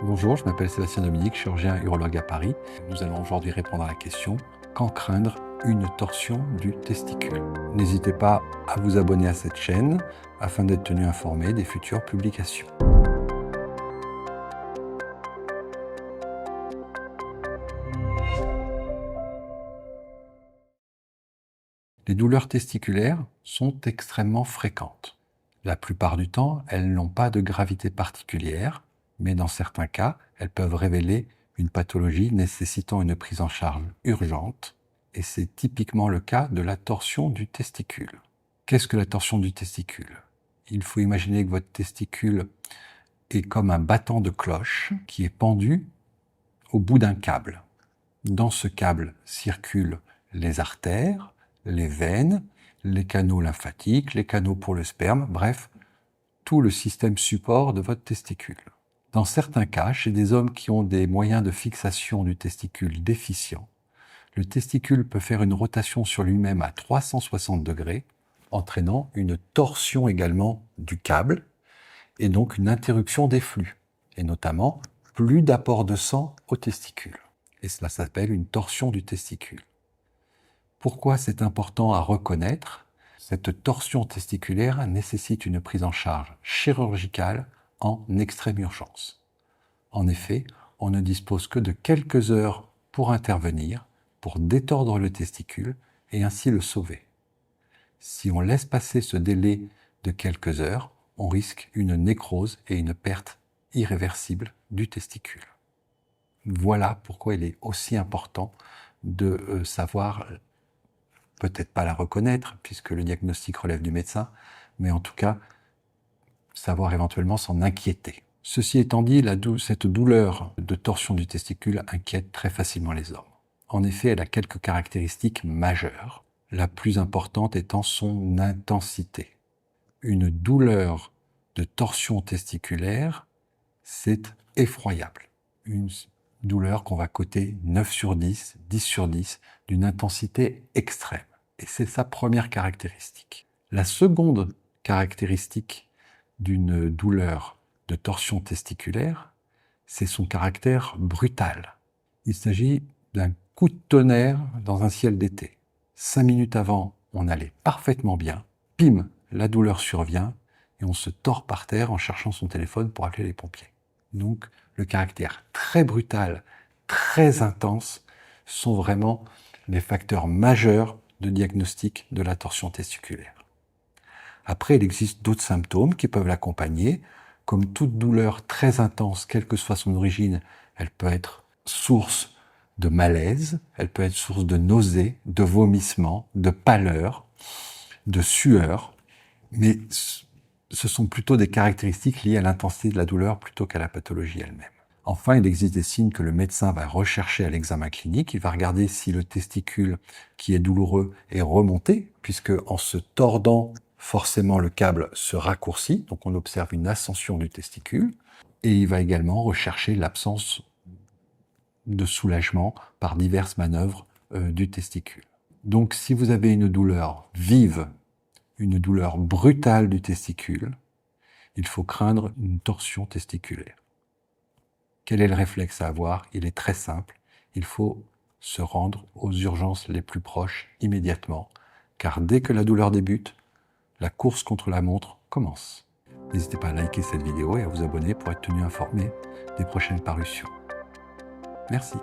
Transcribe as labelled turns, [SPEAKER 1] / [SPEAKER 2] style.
[SPEAKER 1] Bonjour, je m'appelle Sébastien Dominique, chirurgien urologue à Paris. Nous allons aujourd'hui répondre à la question « Quand craindre une torsion du testicule ?» N'hésitez pas à vous abonner à cette chaîne afin d'être tenu informé des futures publications. Les douleurs testiculaires sont extrêmement fréquentes. La plupart du temps, elles n'ont pas de gravité particulière, mais dans certains cas, elles peuvent révéler une pathologie nécessitant une prise en charge urgente, et c'est typiquement le cas de la torsion du testicule. Qu'est-ce que la torsion du testicule? Il faut imaginer que votre testicule est comme un battant de cloche qui est pendu au bout d'un câble. Dans ce câble circulent les artères, les veines, les canaux lymphatiques, les canaux pour le sperme, bref, tout le système support de votre testicule. Dans certains cas, chez des hommes qui ont des moyens de fixation du testicule déficients, le testicule peut faire une rotation sur lui-même à 360 degrés, entraînant une torsion également du câble et donc une interruption des flux, et notamment plus d'apport de sang au testicule. Et cela s'appelle une torsion du testicule. Pourquoi c'est important à reconnaître? Cette torsion testiculaire nécessite une prise en charge chirurgicale en extrême urgence. En effet, on ne dispose que de quelques heures pour intervenir, pour détordre le testicule et ainsi le sauver. Si on laisse passer ce délai de quelques heures, on risque une nécrose et une perte irréversible du testicule. Voilà pourquoi il est aussi important de savoir, peut-être pas la reconnaître, puisque le diagnostic relève du médecin, mais en tout cas, savoir éventuellement s'en inquiéter. Ceci étant dit, cette douleur de torsion du testicule inquiète très facilement les hommes. En effet, elle a quelques caractéristiques majeures, la plus importante étant son intensité. Une douleur de torsion testiculaire, c'est effroyable. Une douleur qu'on va coter 9 sur 10, 10 sur 10, d'une intensité extrême. Et c'est sa première caractéristique. La seconde caractéristique d'une douleur de torsion testiculaire, c'est son caractère brutal. Il s'agit d'un coup de tonnerre dans un ciel d'été. 5 minutes avant, on allait parfaitement bien. Pim, la douleur survient et on se tord par terre en cherchant son téléphone pour appeler les pompiers. Donc, le caractère très brutal, très intense, sont vraiment les facteurs majeurs de diagnostic de la torsion testiculaire. Après, il existe d'autres symptômes qui peuvent l'accompagner. Comme toute douleur très intense, quelle que soit son origine, elle peut être source de malaise, elle peut être source de nausées, de vomissements, de pâleur, de sueur, mais ce sont plutôt des caractéristiques liées à l'intensité de la douleur plutôt qu'à la pathologie elle-même. Enfin, il existe des signes que le médecin va rechercher à l'examen clinique. Il va regarder si le testicule qui est douloureux est remonté, puisque en se tordant, forcément le câble se raccourcit, donc on observe une ascension du testicule. Et il va également rechercher l'absence de soulagement par diverses manœuvres du testicule. Donc si vous avez une douleur vive, une douleur brutale du testicule, il faut craindre une torsion testiculaire. Quel est le réflexe à avoir? Il est très simple. Il faut se rendre aux urgences les plus proches immédiatement, car dès que la douleur débute, la course contre la montre commence. N'hésitez pas à liker cette vidéo et à vous abonner pour être tenu informé des prochaines parutions. Merci.